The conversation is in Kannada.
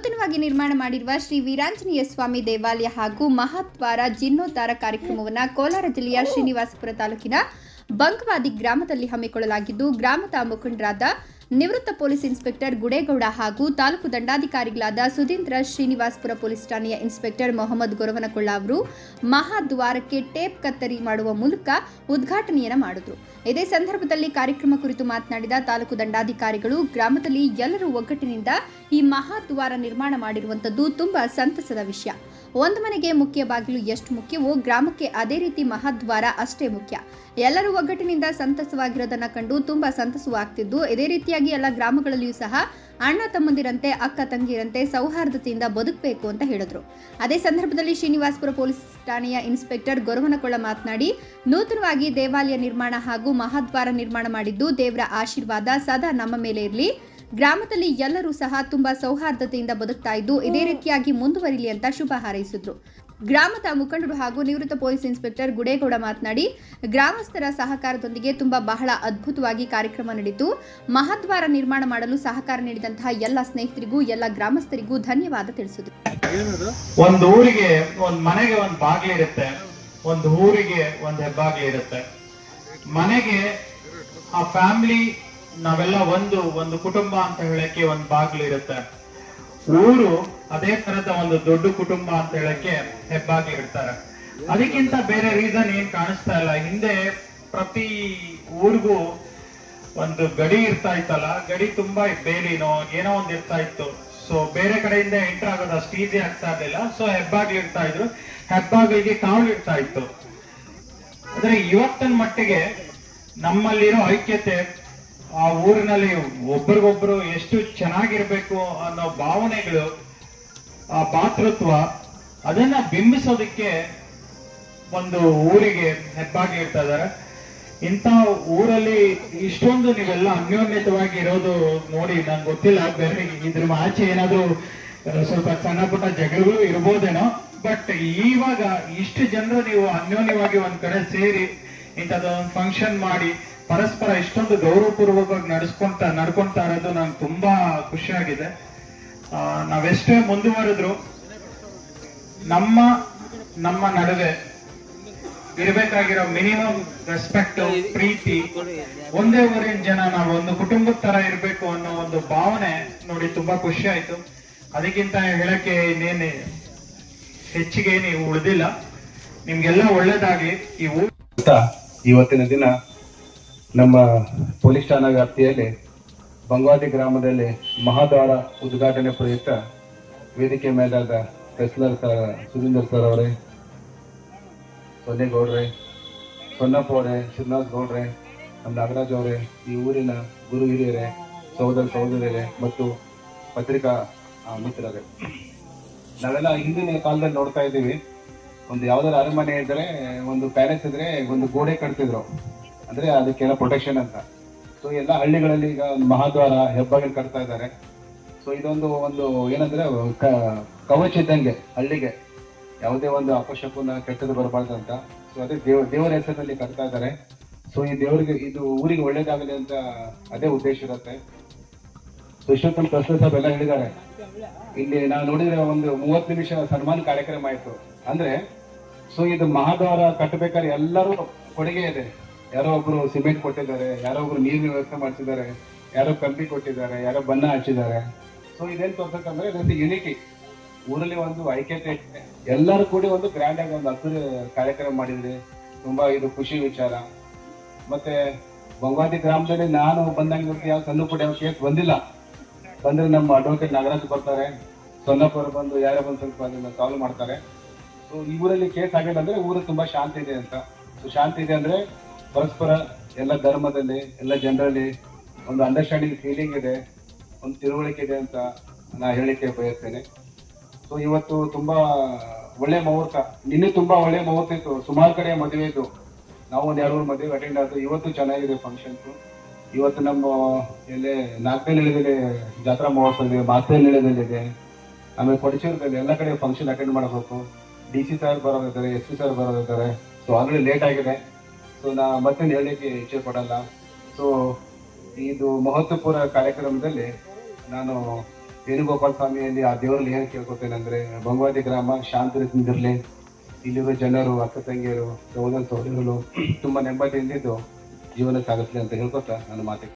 ನೂತನವಾಗಿ ನಿರ್ಮಾಣ ಮಾಡಿರುವ ಶ್ರೀ ವೀರಾಂಜನೇಯ ಸ್ವಾಮಿ ದೇವಾಲಯ ಹಾಗೂ ಮಹಾದ್ವಾರ ಜೀರ್ಣೋದ್ಧಾರ ಕಾರ್ಯಕ್ರಮವನ್ನು ಕೋಲಾರ ಜಿಲ್ಲೆಯ ಶ್ರೀನಿವಾಸಪುರ ತಾಲೂಕಿನ ಬಂಕವಾದಿ ಗ್ರಾಮದಲ್ಲಿ ಹಮ್ಮಿಕೊಳ್ಳಲಾಗಿದ್ದು, ಗ್ರಾಮದ ಮುಖಂಡರಾದ ನಿವೃತ್ತ ಪೊಲೀಸ್ ಇನ್ಸ್ಪೆಕ್ಟರ್ ಗುಡೇಗೌಡ ಹಾಗೂ ತಾಲೂಕು ದಂಡಾಧಿಕಾರಿಗಳಾದ ಸುಧೀಂದ್ರ ಶ್ರೀನಿವಾಸಪುರ ಪೊಲೀಸ್ ಠಾಣೆಯ ಇನ್ಸ್ಪೆಕ್ಟರ್ ಮೊಹಮ್ಮದ್ ಗೊರವನಕೊಳ್ಳ ಅವರು ಮಹಾದ್ವಾರಕ್ಕೆ ಟೇಪ್ ಕತ್ತರಿ ಮಾಡುವ ಮೂಲಕ ಉದ್ಘಾಟನೆಯನ್ನು ಮಾಡಿದರು. ಇದೇ ಸಂದರ್ಭದಲ್ಲಿ ಕಾರ್ಯಕ್ರಮ ಕುರಿತು ಮಾತನಾಡಿದ ತಾಲೂಕು ದಂಡಾಧಿಕಾರಿಗಳು, ಗ್ರಾಮದಲ್ಲಿ ಎಲ್ಲರೂ ಒಗ್ಗಟ್ಟಿನಿಂದ ಈ ಮಹಾದ್ವಾರ ನಿರ್ಮಾಣ ಮಾಡಿರುವಂಥದ್ದು ತುಂಬಾ ಸಂತಸದ ವಿಷಯ. ಒಂದು ಮನೆಗೆ ಮುಖ್ಯ ಬಾಗಿಲು ಎಷ್ಟು ಮುಖ್ಯವೋ ಗ್ರಾಮಕ್ಕೆ ಅದೇ ರೀತಿ ಮಹಾದ್ವಾರ ಅಷ್ಟೇ ಮುಖ್ಯ. ಎಲ್ಲರೂ ಒಗ್ಗಟ್ಟಿನಿಂದ ಸಂತಸವಾಗಿರೋದನ್ನ ಕಂಡು ತುಂಬಾ ಸಂತಸವಾಗ್ತಿದ್ದು, ಇದೇ ರೀತಿಯಾಗಿ ಎಲ್ಲ ಗ್ರಾಮಗಳಲ್ಲಿಯೂ ಸಹ ಅಣ್ಣ ತಮ್ಮಂದಿರಂತೆ ಅಕ್ಕ ತಂಗಿಯರಂತೆ ಸೌಹಾರ್ದತೆಯಿಂದ ಬದುಕಬೇಕು ಅಂತ ಹೇಳಿದ್ರು. ಅದೇ ಸಂದರ್ಭದಲ್ಲಿ ಶ್ರೀನಿವಾಸಪುರ ಪೊಲೀಸ್ ಠಾಣೆಯ ಇನ್ಸ್ಪೆಕ್ಟರ್ ಗೊರವನಕೊಳ್ಳ ಮಾತನಾಡಿ, ನೂತನವಾಗಿ ದೇವಾಲಯ ನಿರ್ಮಾಣ ಹಾಗೂ ಮಹಾದ್ವಾರ ನಿರ್ಮಾಣ ಮಾಡಿದ್ದು ದೇವರ ಆಶೀರ್ವಾದ ಸದಾ ನಮ್ಮ ಮೇಲೆ ಇರಲಿ. ಗ್ರಾಮದಲ್ಲಿ ಎಲ್ಲರೂ ಸಹ ತುಂಬಾ ಸೌಹಾರ್ದತೆಯಿಂದ ಬದುಕ್ತಾ ಇದ್ದು ಇದೇ ರೀತಿಯಾಗಿ ಮುಂದುವರಿಲಿ ಅಂತ ಶುಭ ಹಾರೈಸಿದ್ರು. ಗ್ರಾಮದ ಮುಖಂಡರು ಹಾಗೂ ನಿವೃತ್ತ ಪೊಲೀಸ್ ಇನ್ಸ್ಪೆಕ್ಟರ್ ಗುಡೇಗೌಡ ಮಾತನಾಡಿ, ಗ್ರಾಮಸ್ಥರ ಸಹಕಾರದೊಂದಿಗೆ ಬಹಳ ಅದ್ಭುತವಾಗಿ ಕಾರ್ಯಕ್ರಮ ನಡೆಯಿತು. ಮಹಾದ್ವಾರ ನಿರ್ಮಾಣ ಮಾಡಲು ಸಹಕಾರ ನೀಡಿದಂತಹ ಎಲ್ಲ ಸ್ನೇಹಿತರಿಗೂ ಎಲ್ಲ ಗ್ರಾಮಸ್ಥರಿಗೂ ಧನ್ಯವಾದ ತಿಳಿಸಿದರು. ಒಂದು ಊರಿಗೆ ಒಂದು ಮನೆಗೆ ಒಂದು ಬಾಗಿಲಿರುತ್ತೆ, ಒಂದು ಊರಿಗೆ ಒಂದು ಹೆಬ್ಬಾಗಿಲಿರುತ್ತೆ. ಮನೆಗೆ ಆ ಫ್ಯಾಮಿಲಿ ನಾವೆಲ್ಲ ಒಂದು ಕುಟುಂಬ ಅಂತ ಹೇಳಕ್ಕೆ ಒಂದು ಬಾಗಿಲು ಇರುತ್ತೆ. ಊರು ಅದೇ ತರದ ಒಂದು ದೊಡ್ಡ ಕುಟುಂಬ ಅಂತ ಹೇಳಕ್ಕೆ ಹೆಬ್ಬಾಗಿಲು ಇರ್ತಾರೆ. ಅದಕ್ಕಿಂತ ಬೇರೆ ರೀಸನ್ ಏನ್ ಕಾಣಿಸ್ತಾ ಇಲ್ಲ. ಹಿಂದೆ ಪ್ರತಿ ಊರಿಗೂ ಒಂದು ಗಡಿ ಇರ್ತಾ ಇತ್ತಲ್ಲ, ಗಡಿ ತುಂಬಾ ಬೇಲಿನೋ ಏನೋ ಒಂದ್ ಇರ್ತಾ ಇತ್ತು. ಸೊ ಬೇರೆ ಕಡೆಯಿಂದ ಎಂಟರ್ ಆಗೋದು ಅಷ್ಟು ಈಸಿ ಆಗ್ತಾ ಇರ್ಲಿಲ್ಲ. ಸೊ ಹೆಬ್ಬಾಗಿಲು ಇರ್ತಾ ಇದ್ರು, ಹೆಬ್ಬಾಗಿಲಿಗೆ ಕಾವಲು ಇರ್ತಾ ಇತ್ತು. ಆದ್ರೆ ಇವತ್ತಿನ ಮಟ್ಟಿಗೆ ನಮ್ಮಲ್ಲಿರೋ ಐಕ್ಯತೆ, ಆ ಊರಿನಲ್ಲಿ ಒಬ್ರಿಗೊಬ್ರು ಎಷ್ಟು ಚೆನ್ನಾಗಿರ್ಬೇಕು ಅನ್ನೋ ಭಾವನೆಗಳು, ಆ ಭಾತೃತ್ವ, ಅದನ್ನ ಬಿಂಬಿಸೋದಕ್ಕೆ ಒಂದು ಊರಿಗೆ ಹೆಬ್ಬಾಗಿ ಇರ್ತಾ ಇದಾರೆ. ಇಂಥ ಊರಲ್ಲಿ ಇಷ್ಟೊಂದು ನೀವೆಲ್ಲ ಅನ್ಯೋನ್ಯತವಾಗಿ ಇರೋದು ನೋಡಿ ನಂಗೆ ಗೊತ್ತಿಲ್ಲ, ಬೇರೆ ಇದ್ರ ಆಚೆ ಏನಾದ್ರು ಸ್ವಲ್ಪ ಸಣ್ಣ ಪುಟ್ಟ ಜಗಳಗಳು ಇರ್ಬೋದೇನೋ. ಬಟ್ ಇವಾಗ ಇಷ್ಟು ಜನರು ನೀವು ಅನ್ಯೋನ್ಯವಾಗಿ ಒಂದ್ ಕಡೆ ಸೇರಿ ಇಂಥದ್ದೊಂದು ಫಂಕ್ಷನ್ ಮಾಡಿ ಪರಸ್ಪರ ಇಷ್ಟೊಂದು ಗೌರವಪೂರ್ವಕವಾಗಿ ನಡ್ಕೊಂತಾ ಇರೋದು ನಂಗೆ ತುಂಬಾ ಖುಷಿಯಾಗಿದೆ. ನಾವೆಷ್ಟೇ ಮುಂದುವರೆದ್ರು ನಮ್ಮ ನಡುವೆ ಇರಬೇಕಾಗಿರೋ ಮಿನಿಮಮ್ ರೆಸ್ಪೆಕ್ಟ್, ಪ್ರೀತಿ, ಒಂದೇ ಊರಿನ ಜನ ನಾವು ಒಂದು ಕುಟುಂಬದ ತರ ಇರ್ಬೇಕು ಅನ್ನೋ ಒಂದು ಭಾವನೆ ನೋಡಿ ತುಂಬಾ ಖುಷಿ ಆಯ್ತು. ಅದಕ್ಕಿಂತ ಹೇಳಕ್ಕೆ ಇನ್ನೇನು ಹೆಚ್ಚಿಗೆ ನೀವು ಉಳಿದಿಲ್ಲ. ನಿಮ್ಗೆಲ್ಲ ಒಳ್ಳೇದಾಗ್ಲಿ. ಇವತ್ತಿನ ದಿನ ನಮ್ಮ ಪೊಲೀಸ್ ಠಾಣಾ ವ್ಯಾಪ್ತಿಯಲ್ಲಿ ಬಂಗವಾದಿ ಗ್ರಾಮದಲ್ಲಿ ಮಹಾದ್ವಾರ ಉದ್ಘಾಟನೆ ಪ್ರಯುಕ್ತ ವೇದಿಕೆ ಮೇಲಾದ ತಹಸೀಲ್ದಾರ್ ಸರ್ ಸುಧೀಂದ್ರ ಸರ್ ಅವರೇ, ಸೊನ್ನೇಗೌಡ್ರೆ, ಸೊನ್ನಪ್ಪ ಅವರೇ, ಶ್ರೀನಿವಾಸ್ ಗೌಡ್ರೆ, ನಮ್ಮ ನಾಗರಾಜ್ ಅವರೇ, ಈ ಊರಿನ ಗುರು ಹಿರಿಯರೇ, ಸಹೋದರಿಯರೇ ಮತ್ತು ಪತ್ರಿಕಾ ಮಿತ್ರರೇ, ನಾವೆಲ್ಲ ಹಿಂದಿನ ಕಾಲದಲ್ಲಿ ನೋಡ್ತಾ ಇದ್ದೀವಿ. ಒಂದು ಯಾವ್ದಾದ್ರು ಅರಮನೆ ಇದ್ರೆ, ಒಂದು ಪ್ಯಾಲೇಸ್ ಇದ್ರೆ ಒಂದು ಗೋಡೆ ಕಟ್ತಿದ್ರು, ಅಂದ್ರೆ ಅದಕ್ಕೆಲ್ಲ ಪ್ರೊಟೆಕ್ಷನ್ ಅಂತ. ಸೊ ಎಲ್ಲ ಹಳ್ಳಿಗಳಲ್ಲಿ ಈಗ ಒಂದು ಮಹಾದ್ವಾರ ಹೆಬ್ಬಾಗಿಲು ಕಟ್ತಾ ಇದ್ದಾರೆ. ಸೊ ಇದೊಂದು ಏನಂದ್ರೆ ಕವಚ ಇದ್ದಂಗೆ ಹಳ್ಳಿಗೆ, ಯಾವುದೇ ಒಂದು ಅಪಶಕುನ ಕೆಟ್ಟದ್ದು ಬರಬಾರ್ದು ಅಂತ. ಸೊ ಅದೇ ದೇವರ ಹೆಸರಿನಲ್ಲಿ ಕಟ್ತಾ ಇದ್ದಾರೆ. ಸೊ ಈ ದೇವರಿಗೆ, ಇದು ಊರಿಗೆ ಒಳ್ಳೇದಾಗಲಿ ಅಂತ ಅದೇ ಉದ್ದೇಶ ಇರುತ್ತೆ. ಸೊ ಇಷ್ಟೊತ್ತಲ್ಲಿ ತಹಸೀಲ್ದಾರ್ ಸಾಹೇಬ್ ಎಲ್ಲ ಹೇಳಿದ್ದಾರೆ. ಇಲ್ಲಿ ನಾವು ನೋಡಿದ್ರೆ ಒಂದು 30 ನಿಮಿಷ ಸನ್ಮಾನ ಕಾರ್ಯಕ್ರಮ ಆಯ್ತು. ಅಂದ್ರೆ ಸೊ ಇದು ಮಹಾದ್ವಾರ ಕಟ್ಟಬೇಕಾದ್ರೆ ಎಲ್ಲರೂ ಕೊಡುಗೆ ಇದೆ. ಯಾರೋ ಒಬ್ರು ಸಿಮೆಂಟ್ ಕೊಟ್ಟಿದ್ದಾರೆ, ಯಾರೋ ಒಬ್ರು ನೀರಿನ ವ್ಯವಸ್ಥೆ ಮಾಡಿಸಿದ್ದಾರೆ, ಯಾರೋ ಕಂಬಿ ಕೊಟ್ಟಿದ್ದಾರೆ, ಯಾರೋ ಬಣ್ಣ ಹಚ್ಚಿದ್ದಾರೆ. ಸೊ ಇದೇನ್ ತೋರ್ಸಕ್ಕಂದ್ರೆ ಇದೊಂದು ಯುನಿಟಿ, ಊರಲ್ಲಿ ಒಂದು ಐಕ್ಯತೆ, ಎಲ್ಲರೂ ಕೂಡಿ ಒಂದು ಗ್ರ್ಯಾಂಡ್ ಆಗಿ ಒಂದು ಅದ್ಭುತ ಕಾರ್ಯಕ್ರಮ ಮಾಡಿದ್ರೆ ತುಂಬಾ ಇದು ಖುಷಿ ವಿಚಾರ. ಮತ್ತೆ ಬಂಗವಾದಿ ಗ್ರಾಮದಲ್ಲಿ ನಾನು ಬಂದಂಗೆ ಯಾವ ಸಣ್ಣ ಪುಟ್ಟ ಯಾವ ಕೇಸ್ ಬಂದಿಲ್ಲ. ಬಂದ್ರೆ ನಮ್ಮ ಅಡ್ವೊಕೇಟ್ ನಾಗರಾಜ್ ಬರ್ತಾರೆ, ಸೊನ್ನಪ್ಪರು ಬಂದು ಯಾರೇ ಬಂದು ಸ್ವಲ್ಪ ಅದನ್ನ ಸಾಲ್ವ್ ಮಾಡ್ತಾರೆ. ಸೊ ಈ ಊರಲ್ಲಿ ಕೇಸ್ ಆಗಿಲ್ಲ ಅಂದ್ರೆ ಊರು ತುಂಬಾ ಶಾಂತಿ ಇದೆ ಅಂತ. ಸೊ ಶಾಂತಿ ಇದೆ ಅಂದ್ರೆ ಪರಸ್ಪರ ಎಲ್ಲ ಧರ್ಮದಲ್ಲಿ ಎಲ್ಲ ಜನರಲ್ಲಿ ಒಂದು ಅಂಡರ್ಸ್ಟ್ಯಾಂಡಿಂಗ್, ಫೀಲಿಂಗ್ ಇದೆ, ಒಂದು ತಿಳುವಳಿಕೆ ಇದೆ ಅಂತ ನಾ ಹೇಳಿಕೆ ಬಯಸ್ತೇನೆ. ಸೊ ಇವತ್ತು ತುಂಬಾ ಒಳ್ಳೆ ಮುಹೂರ್ತ, ನಿನ್ನೆ ತುಂಬಾ ಒಳ್ಳೆ ಮುಹೂರ್ತ ಇತ್ತು. ಸುಮಾರು ಕಡೆ ಮದುವೆ ಇತ್ತು, ನಾವು ಒಂದು 2 ಮದುವೆ ಅಟೆಂಡ್ ಆದ್ರು. ಇವತ್ತು ಚೆನ್ನಾಗಿದೆ ಫಂಕ್ಷನ್ಸ್. ಇವತ್ತು ನಮ್ಮ ಎಲ್ಲೇ 4ನೇ ನಿಲಯದಲ್ಲಿ ಜಾತ್ರಾ ಮಹೋತ್ಸವ ಇದೆ, 5ನೇ ನಿಲಯದಲ್ಲಿದೆ, ಆಮೇಲೆ ಕೊಡಚೂರದಲ್ಲಿ ಎಲ್ಲ ಕಡೆ ಫಂಕ್ಷನ್ ಅಟೆಂಡ್ ಮಾಡಬೇಕು. DC ಸರ್ ಬರೋದಿದ್ದಾರೆ, SP ಸರ್ ಬರೋದಿದ್ದಾರೆ. ಸೊ ಆಲ್ರೆಡಿ ಲೇಟ್ ಆಗಿದೆ. ಸೊ ನಾ ಮತ್ತೆ ಹೇಳಲಿಕ್ಕೆ ಇಚ್ಛೆ ಪಡಲ್ಲ. ಸೊ ಇದು ಮಹತ್ವಪೂರ್ಣ ಕಾರ್ಯಕ್ರಮದಲ್ಲಿ ನಾನು ವೇಣುಗೋಪಾಲ ಸ್ವಾಮಿಯಲ್ಲಿ ಆ ದೇವರಲ್ಲಿ ಏನು ಕೇಳ್ಕೊತೇನೆ ಅಂದ್ರೆ ಬಂಗವಾದಿ ಗ್ರಾಮ ಶಾಂತಿರಲಿ, ಇಲ್ಲಿರೋ ಜನರು, ಅಕ್ಕ ತಂಗಿಯರು, ಸಹೋದರರು ತುಂಬಾ ನೆಮ್ಮದಿಯಿಂದಿದ್ದು ಜೀವನ ಸಾಗಿಸ್ಲಿ ಅಂತ ಹೇಳ್ಕೊತಾ ನಾನು ಮಾತಿಗೆ